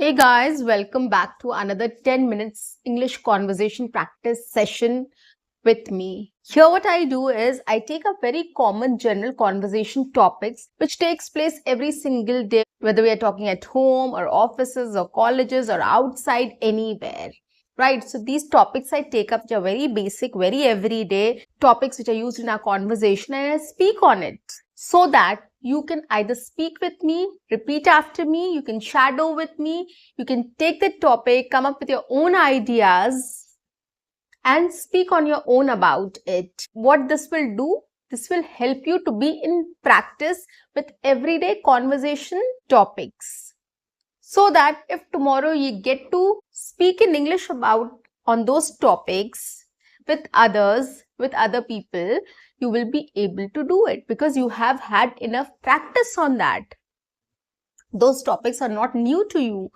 Hey guys, welcome back to another 10 minutes English conversation practice session with me. Here what I do is I take up very common general conversation topics which takes place every single day, whether we are talking at home or offices or colleges or outside anywhere. Right, so these topics I take up, which are very basic, very everyday topics which are used in our conversation, and I speak on it so that you can either speak with me, repeat after me, you can shadow with me, you can take the topic, come up with your own ideas and speak on your own about it. What this will do, this will help you to be in practice with everyday conversation topics. So that if tomorrow you get to speak in English about on those topics with others, with other people, you will be able to do it because you have had enough practice on that. Those topics are not new to you.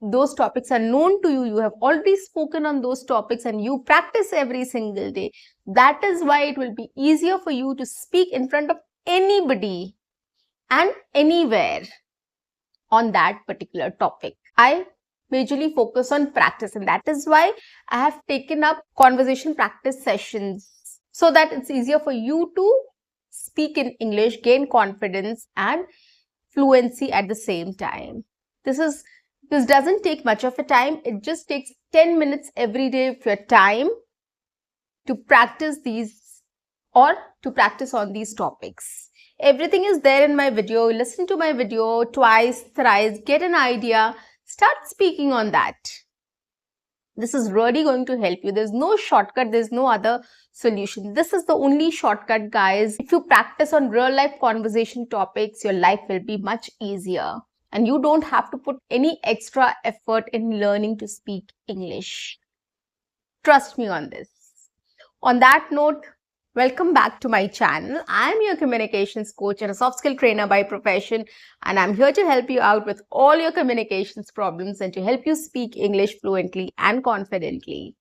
Those topics are known to you. You have already spoken on those topics and you practice every single day. That is why it will be easier for you to speak in front of anybody and anywhere on that particular topic. I majorly focus on practice, and that is why I have taken up conversation practice sessions so that it's easier for you to speak in English, gain confidence and fluency at the same time. This doesn't take much of a time. It just takes 10 minutes every day of your time to practice these or to practice on these topics. Everything is there in my video. Listen to my video twice, thrice, get an idea, start speaking on that. This is really going to help you. There's no shortcut. There's no other solution. This is the only shortcut, guys. If you practice on real life conversation topics, your life will be much easier. And you don't have to put any extra effort in learning to speak English. Trust me on this. On that note, welcome back to my channel. I'm your communications coach and a soft skill trainer by profession, and I'm here to help you out with all your communications problems and to help you speak English fluently and confidently.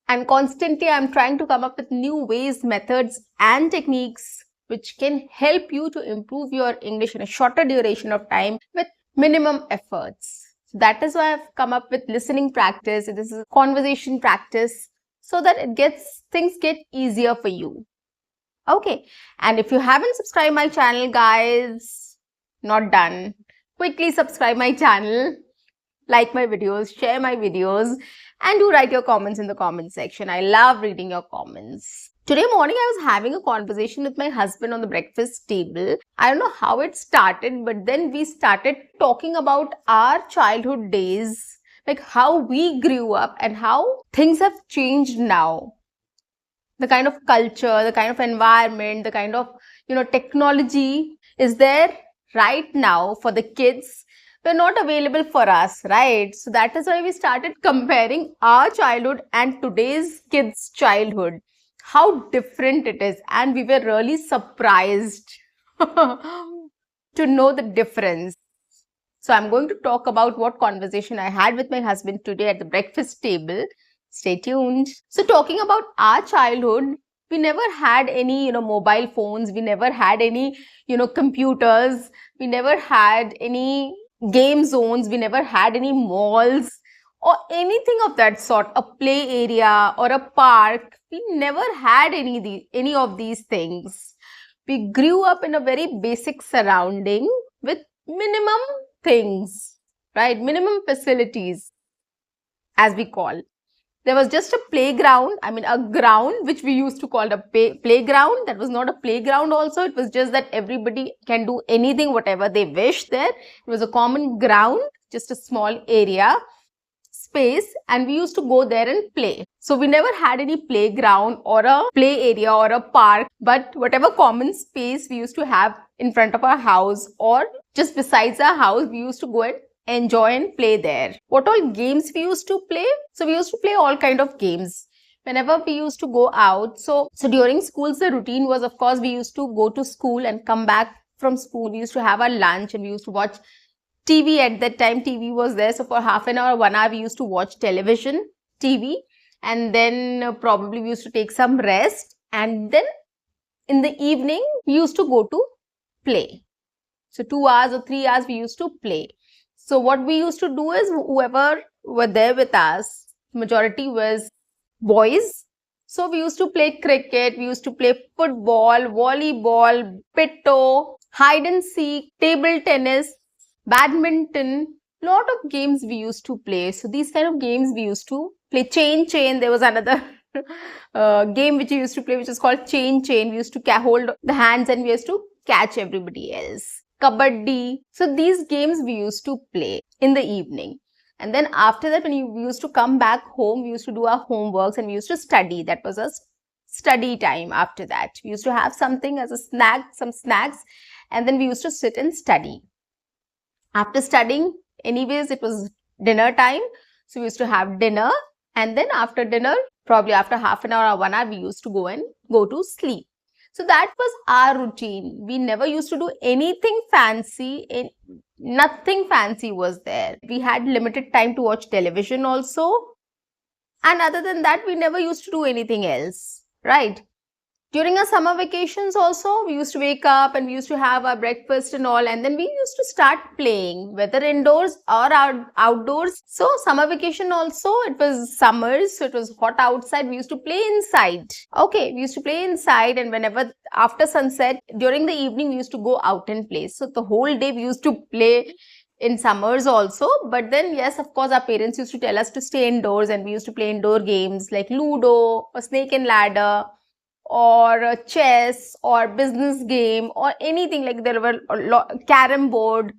And constantly, I'm trying to come up with new ways, methods, and techniques which can help you to improve your English in a shorter duration of time with minimum efforts. So that is why I've come up with listening practice. This is conversation practice, so that things get easier for you. Okay, and if you haven't subscribed my channel, guys, not done. Quickly subscribe my channel, like my videos, share my videos, and do write your comments in the comment section. I love reading your comments. Today morning, I was having a conversation with my husband on the breakfast table. I don't know how it started, but then we started talking about our childhood days, like how we grew up and how things have changed now. The kind of culture, the kind of environment, the kind of, technology is there right now for the kids. They're not available for us, right? So that is why we started comparing our childhood and today's kids' childhood. How different it is. And we were really surprised to know the difference. So I'm going to talk about what conversation I had with my husband today at the breakfast table. Stay tuned. So talking about our childhood, we never had any, mobile phones. We never had any, computers. We never had any game zones. We never had any malls or anything of that sort, a play area or a park. We never had any of these things. We grew up in a very basic surrounding with minimum things, right? Minimum facilities, as we call. There was just a playground, a ground which we used to call a playground. That was not a playground also. It was just that everybody can do anything, whatever they wish there. It was a common ground, just a small area, space, and we used to go there and play. So we never had any playground or a play area or a park, but whatever common space we used to have in front of our house or just besides our house, we used to go and enjoy and play there. What all games we used to play? So we used to play all kind of games whenever we used to go out. So during schools, the routine was, of course, we used to go to school and come back from school. We used to have our lunch and we used to watch TV. At that time, TV was there. So for half an hour, 1 hour, we used to watch television, TV. And then probably we used to take some rest. And then in the evening, we used to go to play. So 2 hours or 3 hours, we used to play. So what we used to do is whoever were there with us, majority was boys. So we used to play cricket, we used to play football, volleyball, pitto, hide and seek, table tennis, badminton, lot of games we used to play. So these kind of games we used to play. Chain. There was another game which we used to play, which is called chain. We used to hold the hands and we used to catch everybody else. Kabaddi. So these games we used to play in the evening. And then after that, when we used to come back home, we used to do our homeworks and we used to study. That was a study time after that. We used to have something as a snack, some snacks, and then we used to sit and study. After studying, anyways, it was dinner time. So we used to have dinner, and then after dinner, probably after half an hour or 1 hour, we used to go to sleep. So that was our routine. We never used to do anything fancy. Nothing fancy was there. We had limited time to watch television also. And other than that, we never used to do anything else, right? During our summer vacations also, we used to wake up and we used to have our breakfast and all, and then we used to start playing, whether indoors or outdoors. So summer vacation also, it was summers, so it was hot outside. We used to play inside. Okay, we used to play inside, and whenever after sunset, during the evening, we used to go out and play. So the whole day we used to play in summers also. But then, yes, of course, our parents used to tell us to stay indoors, and we used to play indoor games like Ludo or Snake and Ladder, or chess or business game or anything. Like there were a lot, carom board,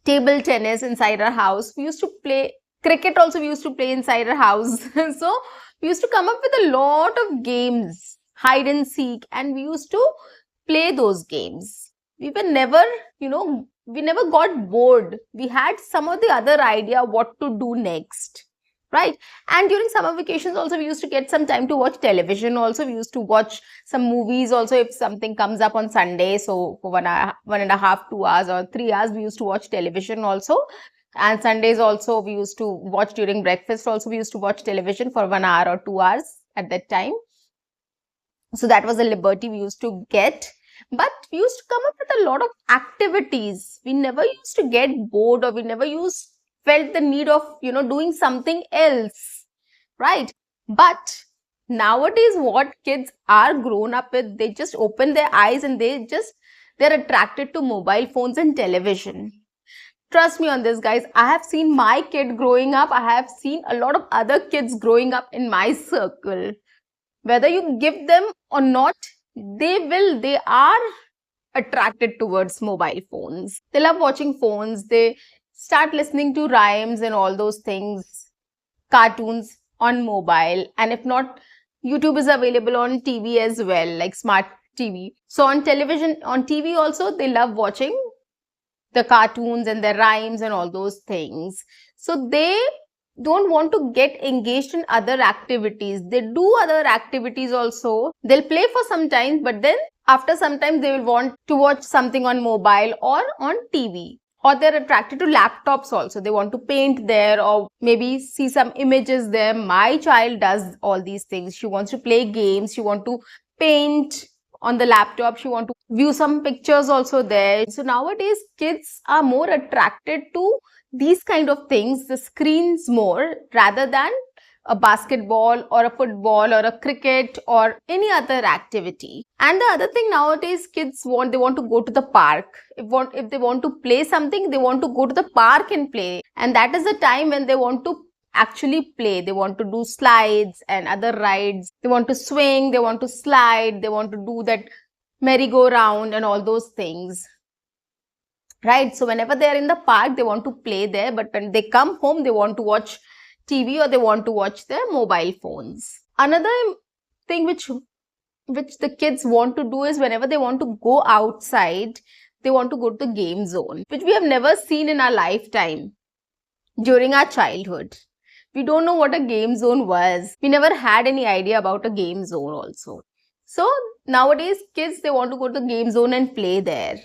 table tennis inside our house. We used to play cricket also, we used to play inside our house. So we used to come up with a lot of games, hide and seek, and we used to play those games. We were never, we never got bored. We had some of the other idea what to do next. Right. And during summer vacations also, we used to get some time to watch television also. We used to watch some movies also if something comes up on Sunday. So for 1 hour, 1.5, 2 hours or 3 hours, we used to watch television also. And Sundays also, we used to watch during breakfast also. We used to watch television for 1 hour or 2 hours at that time. So that was a liberty we used to get. But we used to come up with a lot of activities. We never used to get bored, or we never felt the need of, doing something else, right? But nowadays, what kids are grown up with, they just open their eyes and they're attracted to mobile phones and television. Trust me on this, guys. I have seen my kid growing up. I have seen a lot of other kids growing up in my circle. Whether you give them or not, they are attracted towards mobile phones. They love watching phones. They start listening to rhymes and all those things, cartoons on mobile. And if not, YouTube is available on TV as well, like smart TV. So on television, on TV also, they love watching the cartoons and the rhymes and all those things. So they don't want to get engaged in other activities. They do other activities also. They'll play for some time, but then after some time, they will want to watch something on mobile or on TV. Or they're attracted to laptops also. They want to paint there or maybe see some images there. My child does all these things. She wants to play games. She wants to paint on the laptop. She wants to view some pictures also there. So nowadays, kids are more attracted to these kind of things, the screens more, rather than a basketball or a football or a cricket or any other activity. And the other thing nowadays, kids want to go to the park. If they want to play something, they want to go to the park and play. And that is the time when they want to actually play. They want to do slides and other rides. They want to swing, they want to slide, they want to do that merry-go-round and all those things. Right? So whenever they are in the park, they want to play there. But when they come home, they want to watch TV or they want to watch their mobile phones. Another thing which the kids want to do is whenever they want to go outside, they want to go to the game zone, which we have never seen in our lifetime during our childhood. We don't know what a game zone was. We never had any idea about a game zone also. So nowadays, kids, they want to go to the game zone and play there.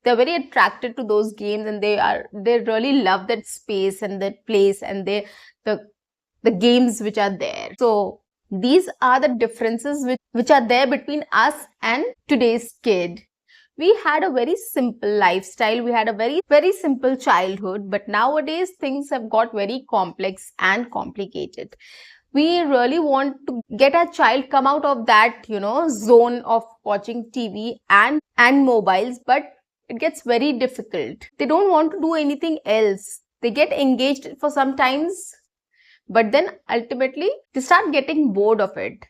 They're very attracted to those games and they really love that space and that place and the games which are there. So these are the differences which are there between us and today's kid. We had a very simple lifestyle. We had a very, very simple childhood. But nowadays, things have got very complex and complicated. We really want to get a child come out of that, zone of watching TV and mobiles, but it gets very difficult. They don't want to do anything else. They get engaged for some times, but then ultimately they start getting bored of it,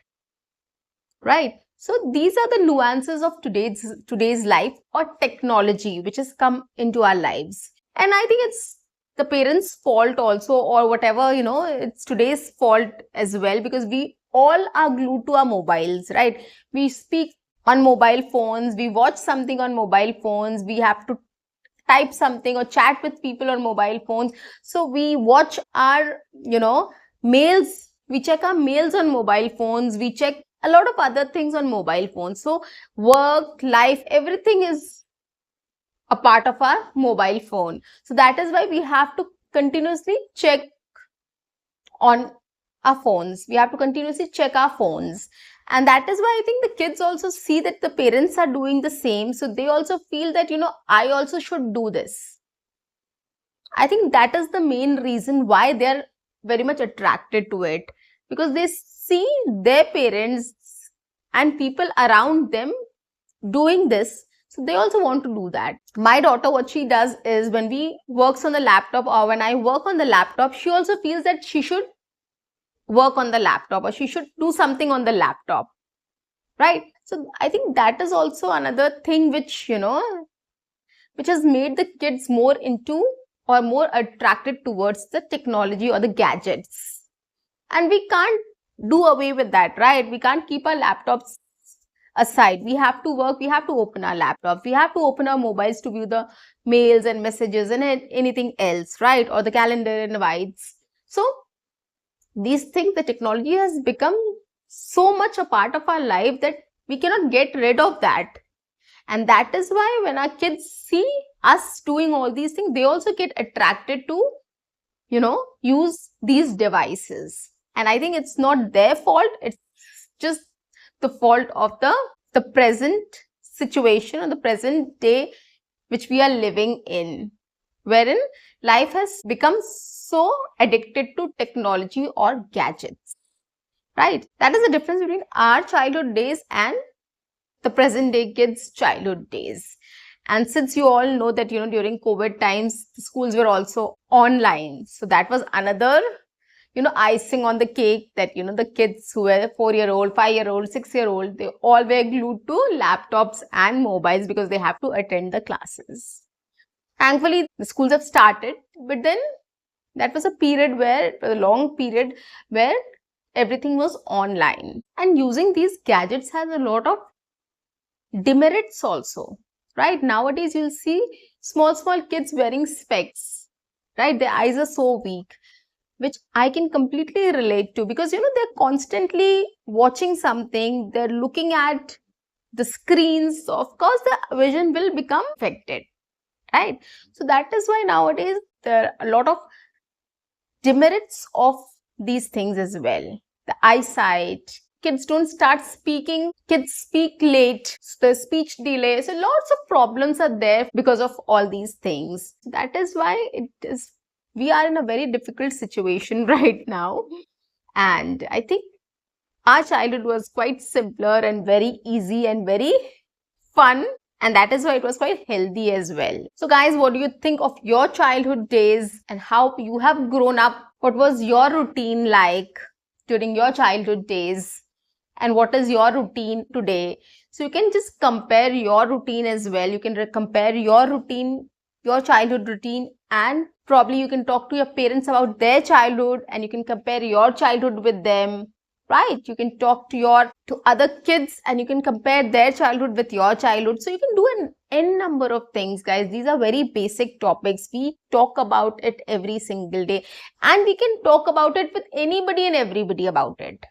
right? So these are the nuances of today's life or technology which has come into our lives. And I think it's the parents' fault also, or whatever, it's today's fault as well, because we all are glued to our mobiles, right? We speak on mobile phones, we watch something on mobile phones, we have to type something or chat with people on mobile phones. So we watch our, mails, we check our mails on mobile phones, we check a lot of other things on mobile phones. So work, life, everything is a part of our mobile phone. So that is why we have to continuously check on our phones. We have to continuously check our phones. And that is why I think the kids also see that the parents are doing the same. So they also feel that, I also should do this. I think that is the main reason why they're very much attracted to it, because they see their parents and people around them doing this. So they also want to do that. My daughter, what she does is, when we works on the laptop or when I work on the laptop, she also feels that she should work on the laptop or she should do something on the laptop, right? So I think that is also another thing which, which has made the kids more into or more attracted towards the technology or the gadgets. And we can't do away with that, right? We can't keep our laptops aside. We have to work, we have to open our laptops, we have to open our mobiles to view the mails and messages and anything else, right? Or the calendar invites. So these things, the technology has become so much a part of our life that we cannot get rid of that. And that is why when our kids see us doing all these things, they also get attracted to, use these devices. And I think it's not their fault. It's just the fault of the present situation or the present day which we are living in, wherein life has become so addicted to technology or gadgets, right? That is the difference between our childhood days and the present day kids' childhood days. And since you all know that, during COVID times, the schools were also online. So that was another, icing on the cake that, the kids who were 4-year-old, 5-year-old, 6-year-old, they all were glued to laptops and mobiles because they have to attend the classes. Thankfully, the schools have started, but then that was a period where, a long period where everything was online. And using these gadgets has a lot of demerits also, right? Nowadays, you'll see small kids wearing specs, right? Their eyes are so weak, which I can completely relate to, because, they're constantly watching something, they're looking at the screens. So of course, the vision will become affected, right? So that is why nowadays there are a lot of demerits of these things as well. The eyesight, kids don't start speaking, kids speak late, so the speech delay. So lots of problems are there because of all these things. That is why we are in a very difficult situation right now. And I think our childhood was quite simpler and very easy and very fun. And that is why it was quite healthy as well. So guys, what do you think of your childhood days and how you have grown up? What was your routine like during your childhood days? And what is your routine today? So you can just compare your routine as well. You can compare your routine, your childhood routine, and probably you can talk to your parents about their childhood and you can compare your childhood with them, right? You can talk to other kids and you can compare their childhood with your childhood. So you can do an n number of things, guys. These are very basic topics. We talk about it every single day and we can talk about it with anybody and everybody about it.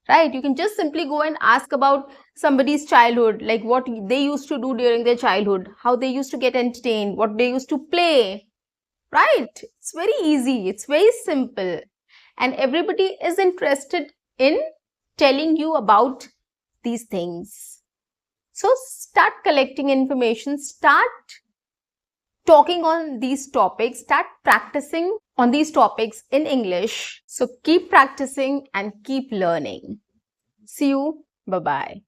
Right? You can just simply go and ask about somebody's childhood, like what they used to do during their childhood, how they used to get entertained, what they used to play, right? It's very easy. It's very simple. And everybody is interested in telling you about these things. So start collecting information, start talking on these topics, start practicing on these topics in English. So keep practicing and keep learning. See you. Bye-bye.